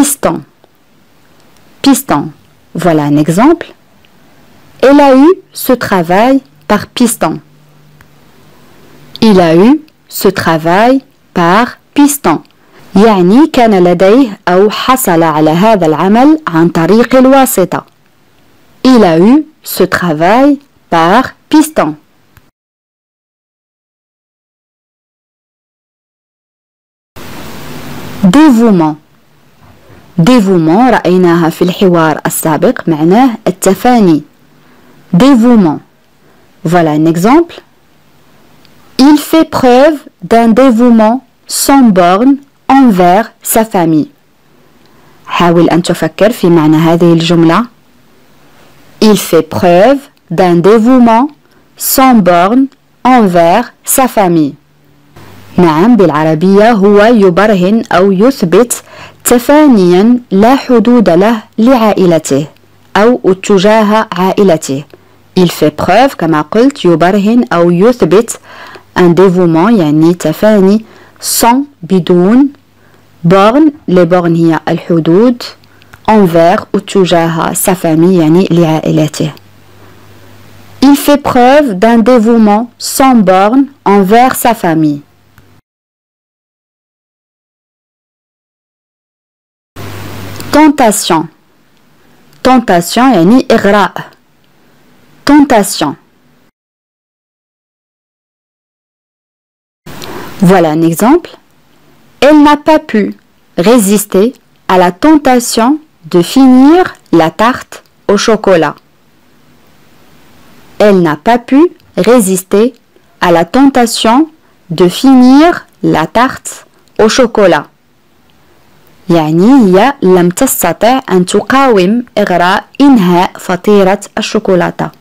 piston. Piston. Voilà un exemple. Elle a eu ce travail par piston. Il a eu ce travail par piston. يعني كان لديه أو حصل على هذا العمل عن طريق الواسطة. Il a eu ce travail par piston. dévouement. dévouement رأيناها في الحوار السابق معناه التفاني. dévouement. Voilà un exemple. Il fait preuve d'un dévouement sans borne envers sa famille. حاول أن تفكر في معنى هذه الجملة. Il fait preuve d'un dévouement sans borne envers sa famille. نعم بالعربية هو يبرهن أو يثبت تفانيا لا حدود له لعائلته أو تجاه عائلته. Il fait preuve كما قلت يبرهن أو يثبت un dévouement يعني تفاني sans بدون borne. les bornes هي الحدود envers تجاه sa famille يعني لعائلته. Il fait preuve d'un dévouement sans borne envers sa famille. tentation. tentation يعني إغراء. tentation. Voilà un exemple. Elle n'a pas pu résister à la tentation de finir la tarte au chocolat. Elle n'a pas pu résister à la tentation de finir la tarte au chocolat. يعني هي لم تستطع أن تقاوم إغراء إنهاء فطيرة الشوكولاتة.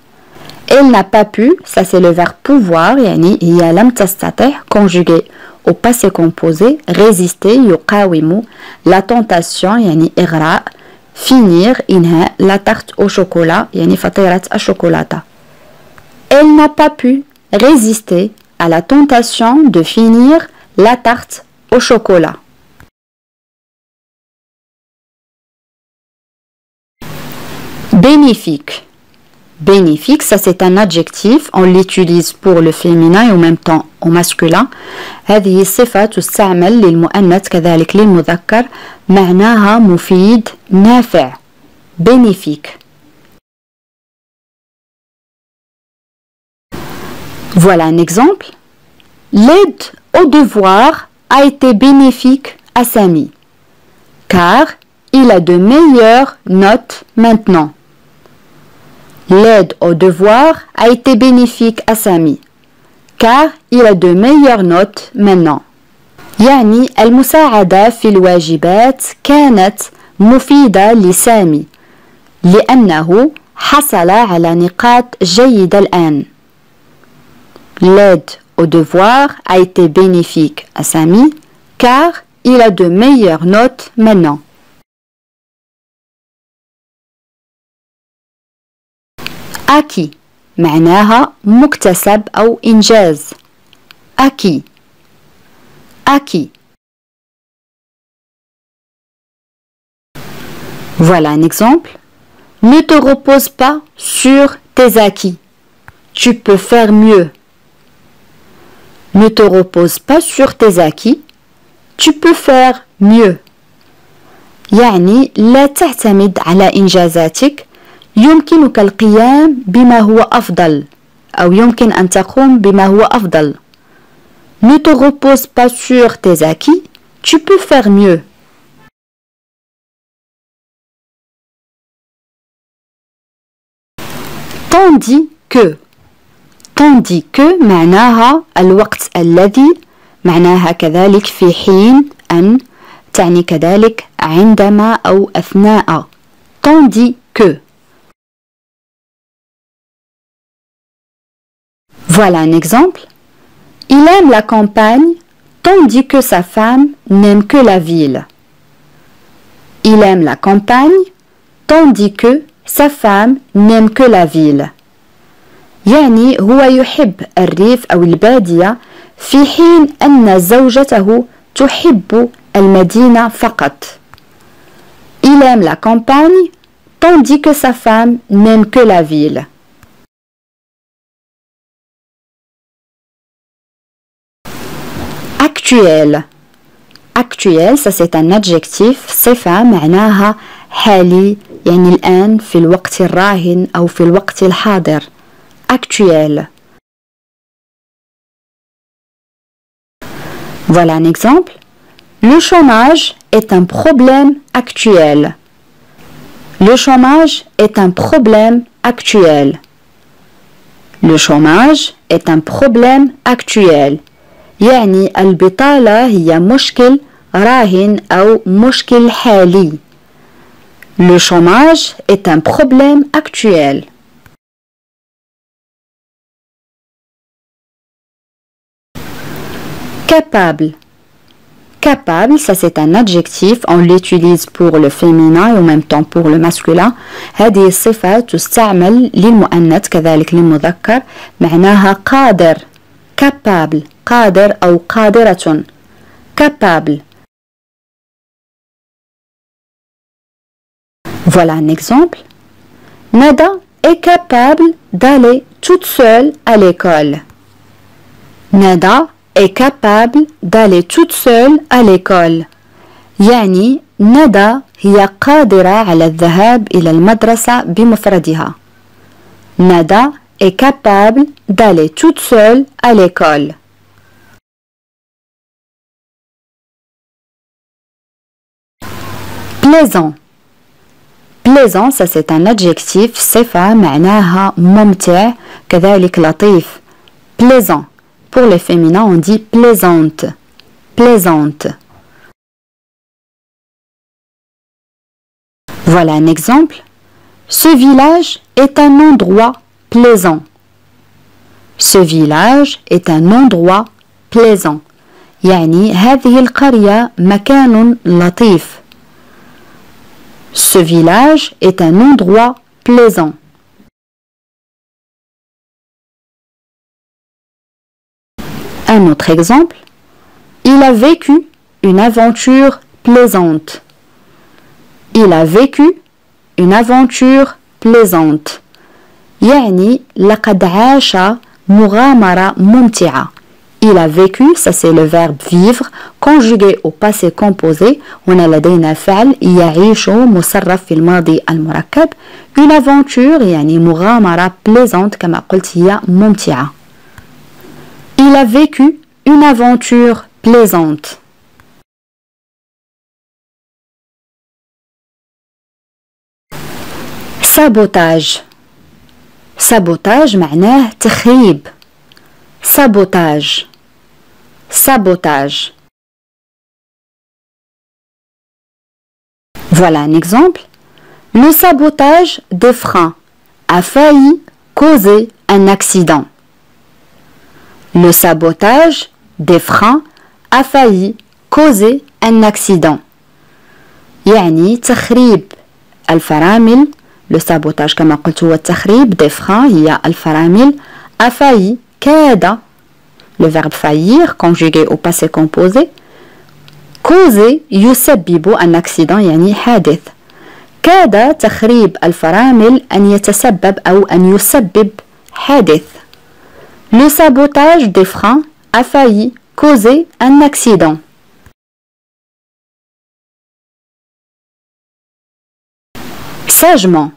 Elle n'a pas pu, ça c'est le verbe pouvoir, يعني هي لم تستطع conjugué au passé composé, résister يقاوم la tentation يعني إغراء finir إنهاء la tarte au chocolat يعني فطيرة الشوكولاتة. Elle n'a pas pu résister à la tentation de finir la tarte au chocolat. bénéfique. bénéfique, ça c'est un adjectif, on l'utilise pour le féminin et en même temps au masculin. هذه الصفة تستعمل للمؤنث كذلك للمذكر معناها مفيد نافع. bénéfique. Voilà un exemple. L'aide au devoir a été bénéfique à Samy, car il a de meilleures notes maintenant. L'aide au devoir a été bénéfique à Samy, car il a de meilleures notes maintenant. يعني المساعدة في الواجبات كانت مفيدة لسامي لأنه حصل على نقاط جيدة الآن. L'aide au devoir a été bénéfique à Samy, car il a de meilleures notes maintenant. acquis معناها مكتسب أو إنجاز. acquis. acquis. Voilà un exemple. Ne te repose pas sur tes acquis. Tu peux faire mieux. Ne te repose pas sur tes acquis. Tu peux faire mieux. يعني لا تعتمد على إنجازاتك. يمكنك القيام بما هو أفضل أو يمكن أن تقوم بما هو أفضل. Ne te repose pas sur tes acquis. Tu peux faire mieux. tandis que. tandis que معناها الوقت الذي معناها كذلك في حين أن تعني كذلك عندما أو أثناء. tandis que. Voilà un exemple. Il aime la campagne tandis que sa femme n'aime que la ville. Il aime la campagne tandis que sa femme n'aime que la ville. يعني هو يحب الريف أو البادية في حين أن زوجته تحب المدينة فقط. Il aime la campagne, tandis que sa femme n'aime que la ville. Actuel. Actuel, ça c'est un adjectif صفة معناها حالي يعني الآن في الوقت الراهن أو في الوقت الحاضر. Actuel. Voilà un exemple. Le chômage est un problème actuel. Le chômage est un problème actuel. Le chômage est un problème actuel. يعني البطالة هي مشكل راهن أو مشكل حالي. Le chômage est un problème actuel. Capable. Capable, ça c'est un adjectif, on l'utilise pour le féminin et en même temps pour le masculin. هذه الصفة تستعمل للمؤنث كذلك للمذكر معناها قادر. Capable, قادر أو قادرة. Capable. Voilà un exemple. Nada est capable d'aller toute seule à l'école. Nada est capable d'aller toute seule à l'école. يعني ندى هي قادرة على الذهاب إلى المدرسة بمفردها. ندى est capable d'aller toute seule à l'école. Plaisant. Plaisant, ça c'est un adjectif صفة معناها ممتع كذلك لطيف. Plaisant. Pour les féminins, on dit plaisante. Plaisante. Voilà un exemple. Ce village est un endroit plaisant. Ce village est un endroit plaisant. يعني هذه القرية مكان لطيف. Ce village est un endroit plaisant. Un autre exemple. Il a vécu une aventure plaisante. Il a vécu une aventure plaisante. يعني لقد عاش مغامرة ممتعة. Il a vécu, ça c'est le verbe vivre, conjugué au passé composé. هنا لدينا فعل يعيش مصرف في الماضي المركب. Une aventure يعني مغامرة plaisante كما قلت هي ممتعة. Il a vécu une aventure plaisante. Sabotage. Sabotage معناه تخريب. Sabotage. Sabotage. Voilà un exemple. Le sabotage des freins a failli causer un accident. Le sabotage des freins a failli causer un accident. يعني تخريب الفرامل. Le sabotage كما قلت هو التخريب des freins هي الفرامل. A failli كاد. Le verbe faillir conjugué au passé composé. causer يسبب un accident يعني حادث. كاد تخريب الفرامل أن يتسبب أو أن يسبب حادث. Le sabotage des freins a failli causer un accident. Sagement.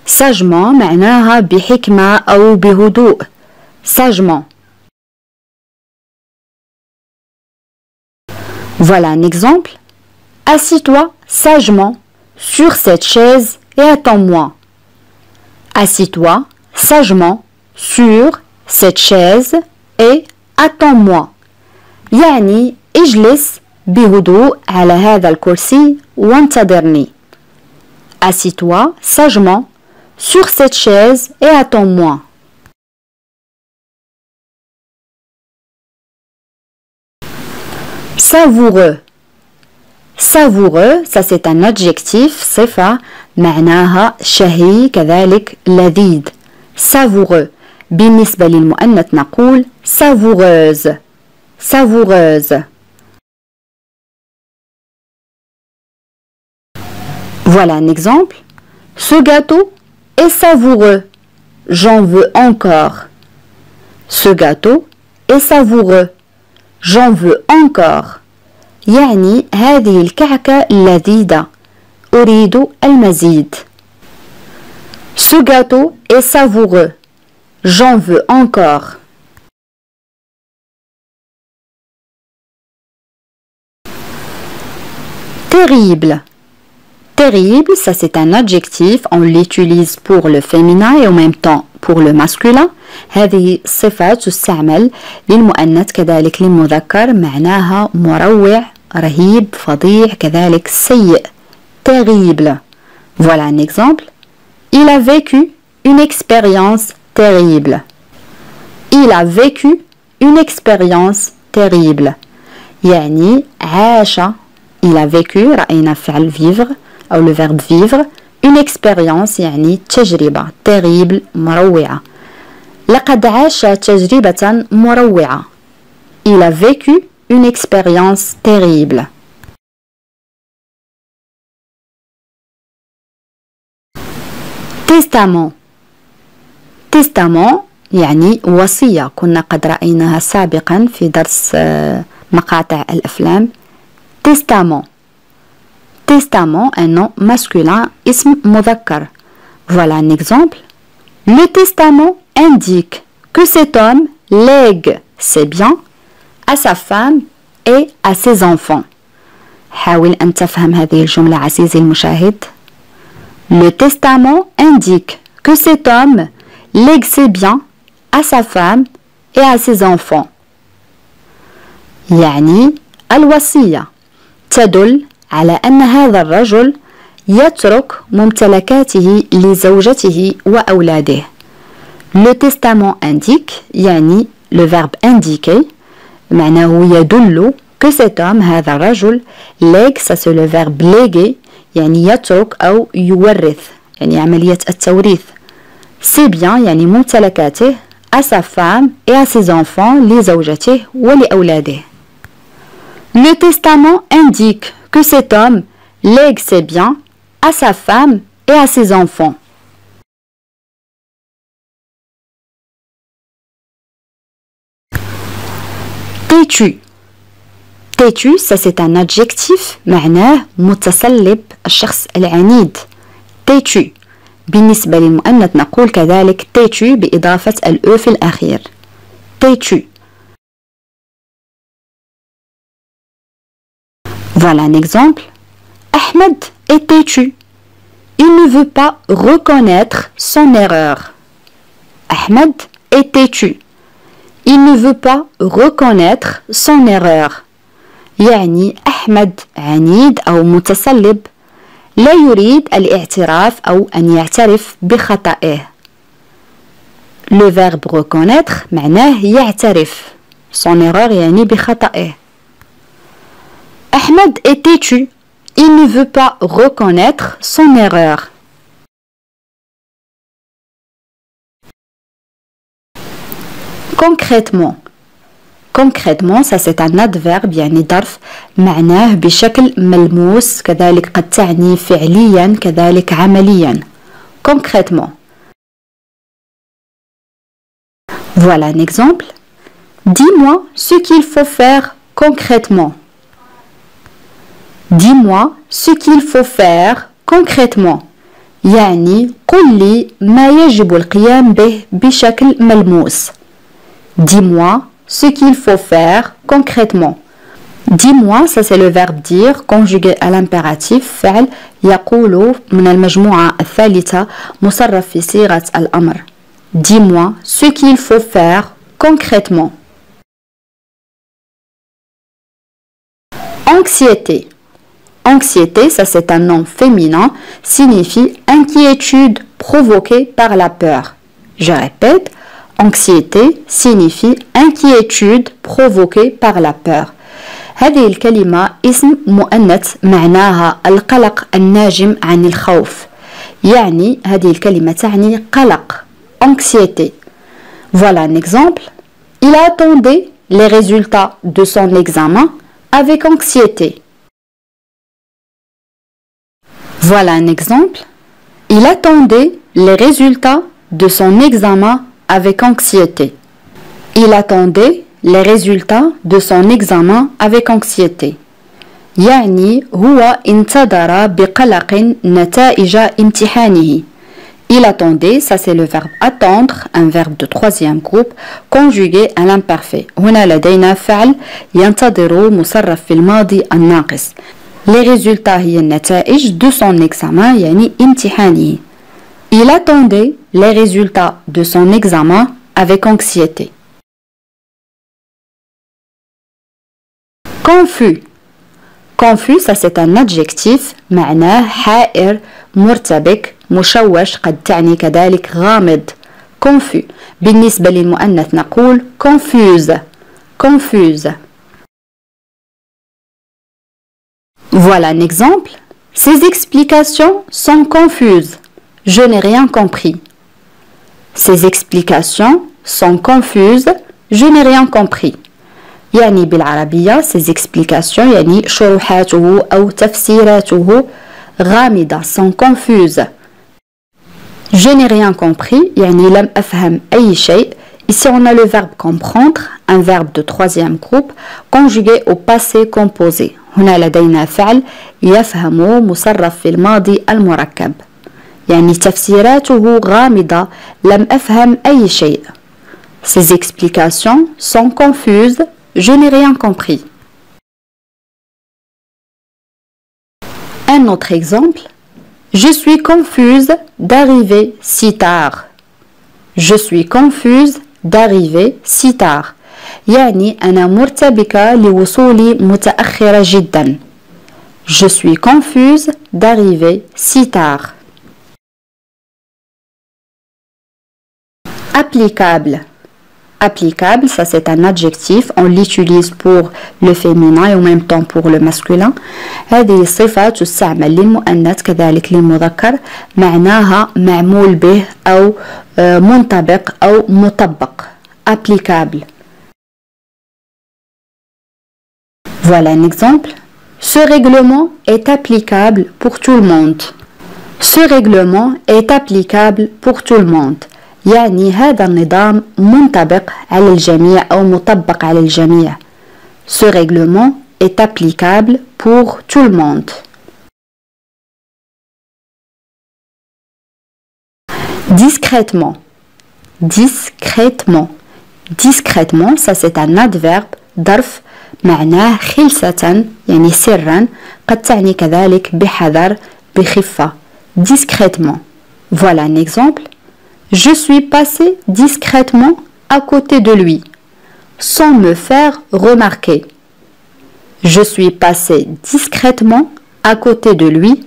Sagement معناها بحكمة أو بهدوء. Sagement. Voilà un exemple. Assis-toi sagement sur cette chaise et attends-moi. Assis-toi sagement sur cette chaise et attends-moi. يعني اجلس بهدوء على هذا الكرسي وانتظرني. Assis-toi sagement sur cette chaise et attends-moi. Savoureux. Savoureux, ça c'est un adjectif صفة معناها شهي كذلك لذيذ. Savoureux. بالنسبة للمؤنث نقول savoureuse. Savoureuse. Voilà un exemple. Ce gâteau est savoureux. J'en veux encore. Ce gâteau est savoureux. J'en veux encore. يعني هذه الكعكة لذيذة. أريد المزيد. Ce gâteau est savoureux. J'en veux encore. Terrible. Terrible, ça c'est un adjectif, on l'utilise pour le féminin et en même temps pour le masculin. هذه صفة تستعمل للمؤنث كذلك للمذكر معناها مروع رهيب فظيع كذلك سيء. Terrible. Voilà un exemple. Il a vécu une expérience terrible. Il a vécu une expérience terrible. يعني عاش. Il a vécu رأينا فعل vivre أو le verbe vivre. Une expérience يعني تجربة terrible مروعة. لقد عاش تجربة مروعة. Il a vécu une expérience terrible. Testament. Testament يعني وصية. كنا قد رأيناها سابقا في درس مقاطع الأفلام. Testament. Testament, un nom masculin, ism مذكر. Voilà un exemple. Le testament indique que cet homme lègue ses biens à sa femme et à ses enfants. حاول أن تفهم هذه الجملة عزيزي المشاهد. Le testament indique que cet homme lègue ses biens à sa femme et à ses enfants. يعني الوصية تدل على أن هذا الرجل يترك ممتلكاته لزوجته وأولاده. Le testament indique يعني le verbe indiquer معناه يدل que cet homme هذا الرجل lègue ça c'est le verbe léguer يعني يترك أو يورث يعني عملية التوريث. C'est bien يعني ممتلكاته à sa femme et à ses enfants لزوجته ولأولاده. Le testament indique que cet homme lègue ses biens à sa femme et à ses enfants. Têtu. Têtu, ça c'est un adjectif معناه متصلب الشخص العنيد. Têtu. بالنسبة للمؤنث نقول كذلك têtu بإضافة الأو في الأخير. Têtu. Voilà un exemple. Ahmed est têtu. Il ne veut pas reconnaître son erreur. Ahmed est têtu. Il ne veut pas reconnaître son erreur. يعني أحمد عنيد أو متصلب لا يريد الاعتراف أو أن يعترف بخطئه. Le verbe reconnaître معناه يعترف. Son erreur يعني بخطئه. Ahmed est têtu. Il ne veut pas reconnaître son erreur. Concrètement. Concrètement, ça c'est un adverbe يعني ظرف معناه بشكل ملموس كذلك قد تعني فعليا كذلك عمليا. Concrètement. Voilà un exemple. Dis-moi ce qu'il faut faire concrètement. Dis-moi ce qu'il faut faire concrètement. يعني قل لي ما يجب القيام به بشكل ملموس. Dis-moi ce qu'il faut faire concrètement. Dis-moi, ça c'est le verbe dire conjugué à l'impératif فعل يقول من المجموعة الثالثة مصرف في صيغة الأمر. Dis-moi ce qu'il faut faire concrètement. Anxiété. Anxiété, ça c'est un nom féminin, signifie inquiétude provoquée par la peur. Je répète, anxiété signifie inquiétude provoquée par la peur. هذه الكلمة اسم مؤنث معناها القلق الناجم عن الخوف. يعني هذه الكلمة تعني قلق anxiété. Voilà un exemple. Il attendait les résultats de son examen avec anxiété. Voilà un exemple. Il attendait les résultats de son examen avec anxiété. Il attendait les résultats de son examen avec anxiété. يعني هو انتظر بقلق نتائج امتحانه. Il attendait, ça c'est le verbe attendre, un verbe de troisième groupe, conjugué à l'imparfait. هنا لدينا فعل ينتظر مصرف في الماضي الناقص. Les résultats هي النتائج de son examen يعني امتحانه. Il attendait les résultats de son examen avec anxiété. Confus. Confus, ça c'est un adjectif معناه حائر مرتبك مشوش قد تعني كذلك غامض. confus. بالنسبة للمؤنث نقول confuse. confuse. Voilà un exemple. Ces explications sont confuses. Je n'ai rien compris. Ces explications sont confuses. Je n'ai rien compris. يعني بالعربية ces explications يعني شروحاته أو تفسيراته غامضة sont confuses. Je n'ai rien compris يعني لم أفهم أي شيء. Ici on a le verbe comprendre, un verbe de troisième groupe conjugué au passé composé. هنا لدينا فعل يفهم مصرف في الماضي المركب. يعني تفسيراته غامضة لم أفهم أي شيء. Ces explications sont confuses. Je n'ai rien compris. Un autre exemple. Je suis confuse d'arriver si tard. Je suis confuse d'arriver si tard. يعني أنا مرتبكة لوصولي متأخرة جدا. Je suis confuse d'arriver si tard. Applicable. Applicable, ça c'est un adjectif, on l'utilise pour le féminin et en même temps pour le masculin. هذه الصفة تستعمل للمؤنث كذلك للمذكر معناها معمول به أو منطبق أو مطبق. Applicable. Voilà un exemple. Ce règlement est applicable pour tout le monde. Ce règlement est applicable pour tout le monde. يعني هذا النظام منطبق على الجميع أو مطبق على الجميع. Ce règlement est applicable pour tout le monde. Discrètement. Discrètement. Discrètement, ça c'est un adverbe ظرف معناه خلسة يعني سرا قد تعني كذلك بحذر بخفة. Discrètement. Voilà un exemple. Je suis passé discrètement à côté de lui, sans me faire remarquer. Je suis passé discrètement à côté de lui,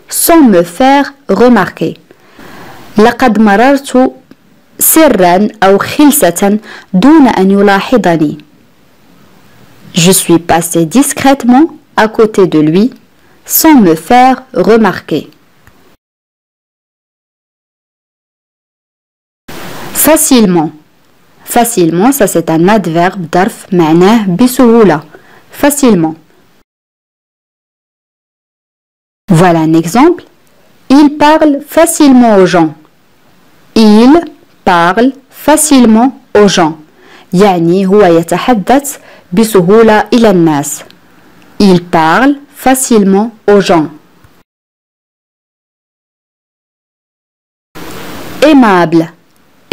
sans me faire remarquer. لقد مررت سرا أو خلسة دون أن يلاحظني. Je suis passé discrètement à côté de lui, sans me faire remarquer. Facilement. Facilement, ça c'est un adverbe ظرف معناه بسهولة. Facilement. Voilà un exemple. Il parle facilement aux gens. Il parle facilement aux gens. يعني هو يتحدث بسهولة إلى الناس. Il parle facilement aux gens. Aimable.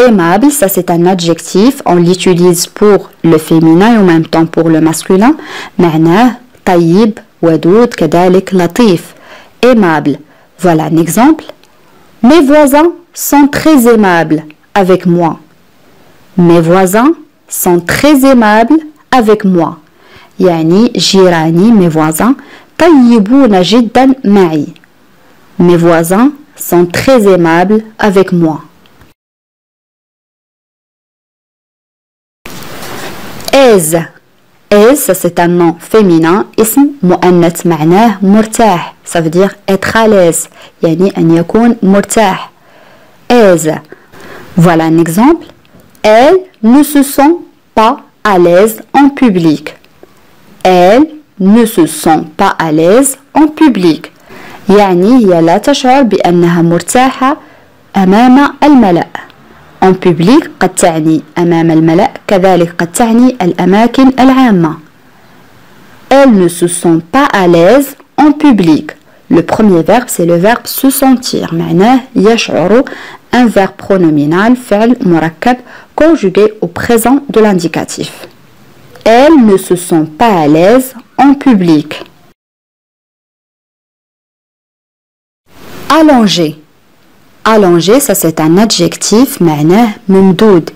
Aimable, ça c'est un adjectif, on l'utilise pour le féminin et en même temps pour le masculin. معناه طيب ودود كذلك لطيف. Aimable. Voilà un exemple. Mes voisins sont très aimables avec moi. Mes voisins sont très aimables avec moi. يعني جيراني mes voisins طيبون جدا معي. Mes voisins sont très aimables avec moi. Aise. Aise, ça c'est un nom féminin. اسم مؤنث معناه مرتاح. Ça veut dire être à l'aise. يعني أن يكون مرتاح. Aise. Voilà un exemple. Elle ne se sent pas à l'aise en public. Elle ne se sent pas à l'aise en public. يعني هي لا تشعر بأنها مرتاحة أمام الملأ. En public قد تعني أمام الملأ، كذلك قد تعني الأماكن العامة. Elles ne se sent pas à l'aise en public. Le premier verbe c'est le verbe se sentir. معناه يشعر. Un verbe pronominal فعل مركب conjugué au présent de l'indicatif. Elles ne se sent pas à l'aise en public. Allonger. Allonger ça c'est un adjectif معناه ممدود،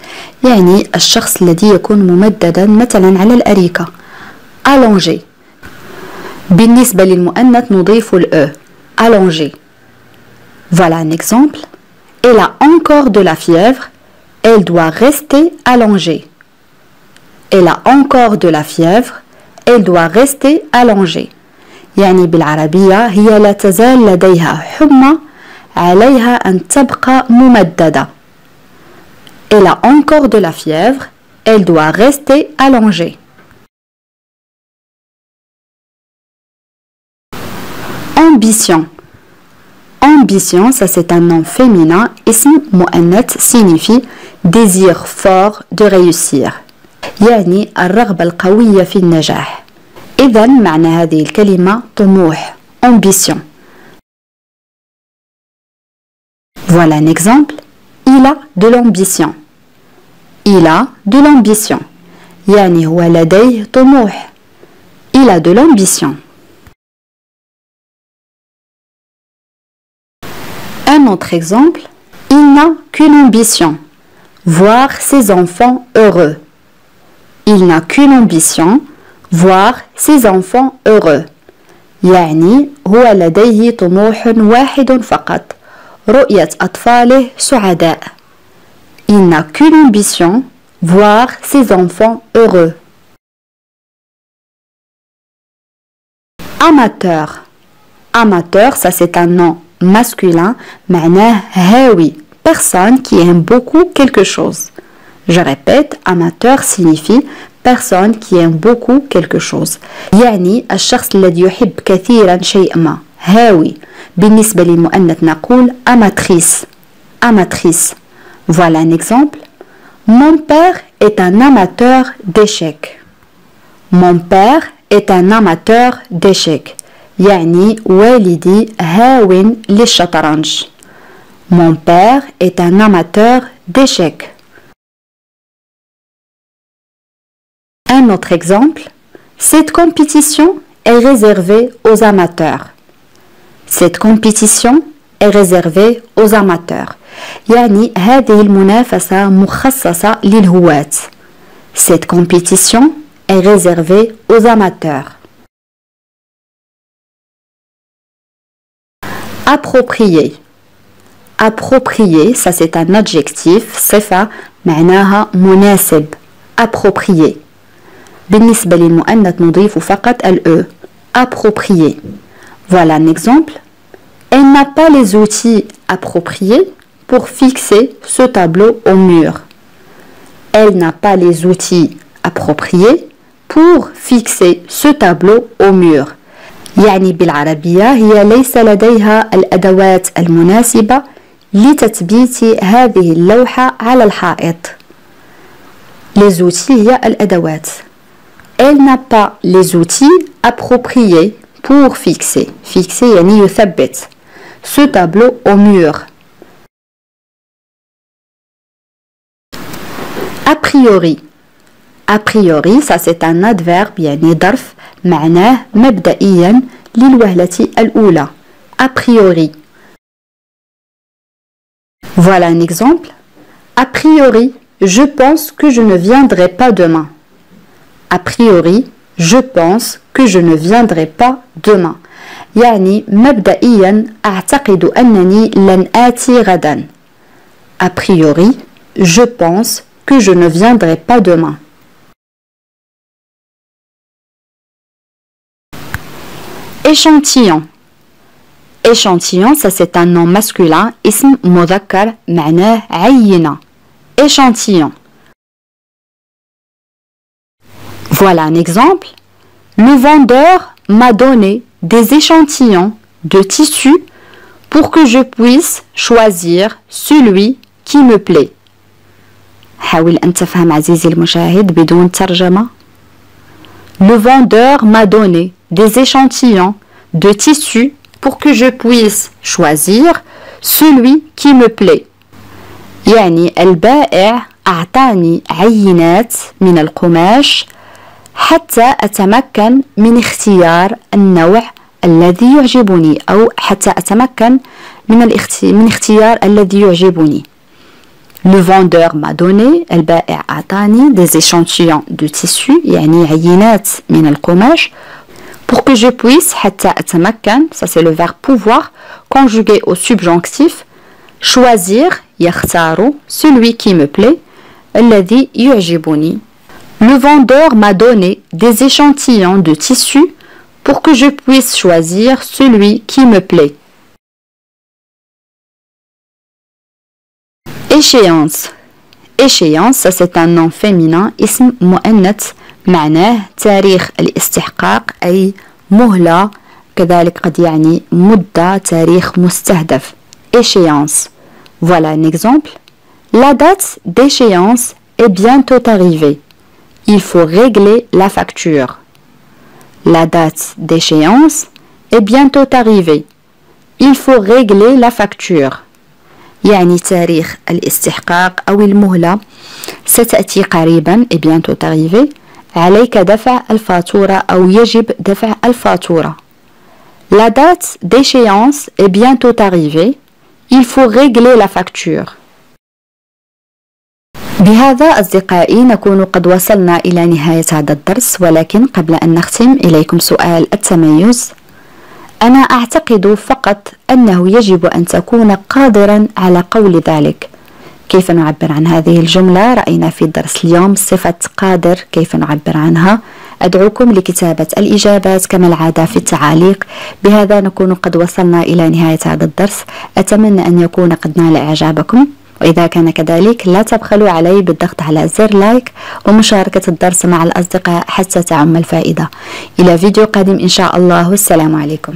يعني الشخص الذي يكون ممددا مثلا على الأريكة. Allonger. بالنسبة للمؤنث نضيف ال E. Allonger. Voilà un exemple. Elle a encore de la fièvre. Elle doit rester allongée. Elle a encore de la fièvre. Elle doit rester allongée. يعني بالعربية هي لا تزال لديها حمى، عليها أن تبقى ممددة. Elle a encore de la fièvre. Elle doit rester allongée. Ambition. Ambition, ça c'est un nom féminin. اسم مؤنث signifie désir fort de réussir. يعني الرغبة القوية في النجاح. إذن معنى هذه الكلمة طموح. Ambition. Voilà un exemple. Il a de l'ambition. Il a de l'ambition. يعني هو لديه طموح. Il a de l'ambition. Un autre exemple. Il n'a qu'une ambition. Voir ses enfants heureux. Il n'a qu'une ambition. Voir ses enfants heureux. يعني هو لديه طموح واحد فقط. رؤية أطفاله سعداء. Il n'a qu'une ambition. Voir ses enfants heureux. Amateur. Amateur, ça c'est un nom masculin. معناه هاوي. Personne qui aime beaucoup quelque chose. Je répète, amateur signifie personne qui aime beaucoup quelque chose. يعني الشخص الذي يحب كثيرا شيء ما. هاوي. بالنسبة للمؤنث نقول amatrice. Amatrice. Voilà un exemple. Mon père est un amateur d'échecs. Mon père est un amateur d'échecs. يعني والدي هاون للشطرنج. Mon père est un amateur d'échecs. Un autre exemple. Cette compétition est réservée aux amateurs. Cette compétition est réservée aux amateurs. يعني هذه المنافسة مخصصة للهواة. Cette compétition est réservée aux amateurs. Approprié. Approprié, ça c'est un adjectif. صفة معناها مناسب. Approprié. بالنسبة للمؤنث نضيف فقط ال E. Approprié. Voilà un exemple. Elle n'a pas les outils appropriés pour fixer ce tableau au mur. Elle n'a pas les outils appropriés pour fixer ce tableau au mur. يعني بالعربية هي ليس لديها الأدوات المناسبة لتثبيت هذه اللوحة على الحائط. Les outils هي الأدوات. Elle n'a pas les outils appropriés pour fixer. Fixer يعني يثبت. Ce tableau au mur. A priori. A priori, ça c'est un adverbe يعني ظرف معناه مبدئيا للوهلة الأولى. A priori. Voilà un exemple. A priori, je pense que je ne viendrai pas demain. A priori, je pense que je ne viendrai pas demain. يعني مبدئيا أعتقد أنني لن آتي غدا. A priori, je pense que je ne viendrai pas demain. Échantillon. Échantillon, ça c'est un nom masculin. اسم مذكر معناه عينة. Échantillon. Voilà un exemple. Le vendeur m'a donné des échantillons de tissu pour que je puisse choisir celui qui me plaît. حاول أن تفهم عزيزي المشاهد بدون ترجمة. Le vendeur m'a donné des échantillons de tissu pour que je puisse choisir celui qui me plaît. يعني البائع أعطاني عينات من القماش حتى أتمكن من اختيار النوع الذي يعجبني أو حتى أتمكن من اختيار الذي يعجبني. Le vendeur m'a donné, البائع أعطاني des échantillons de tissu يعني عينات من القماش pour que je puisse حتى أتمكن, ça c'est le verbe pouvoir conjugué au subjonctif, choisir يختار celui qui me plaît الذي يعجبني. Le vendeur m'a donné des échantillons de tissu pour que je puisse choisir celui qui me plaît. Échéance. Échéance, ça c'est un nom féminin, اسم مؤنث معناه تاريخ الاستحقاق أي مهلة, كذلك قد يعني مدة, تاريخ مستهدف. Échéance. Voilà un exemple. La date d'échéance est bientôt arrivée. Il faut régler la facture. La date d'échéance est bientôt arrivée. Il faut régler la facture. يعني تاريخ الاستحقاق أو المهلة ستأتي قريبا et bientôt arrivée. عليك دفع الفاتورة أو يجب دفع الفاتورة. La date d'échéance est bientôt arrivée. Il faut régler la facture. بهذا أصدقائي نكون قد وصلنا إلى نهاية هذا الدرس, ولكن قبل أن نختم إليكم سؤال التميز. أنا أعتقد فقط أنه يجب أن تكون قادرا على قول ذلك. كيف نعبر عن هذه الجملة؟ رأينا في الدرس اليوم صفة قادر كيف نعبر عنها. أدعوكم لكتابة الإجابات كما العادة في التعاليق. بهذا نكون قد وصلنا إلى نهاية هذا الدرس. أتمنى أن يكون قد نال إعجابكم، وإذا كان كذلك لا تبخلوا علي بالضغط على زر لايك ومشاركة الدرس مع الأصدقاء حتى تعم الفائدة. إلى فيديو قادم إن شاء الله، والسلام عليكم.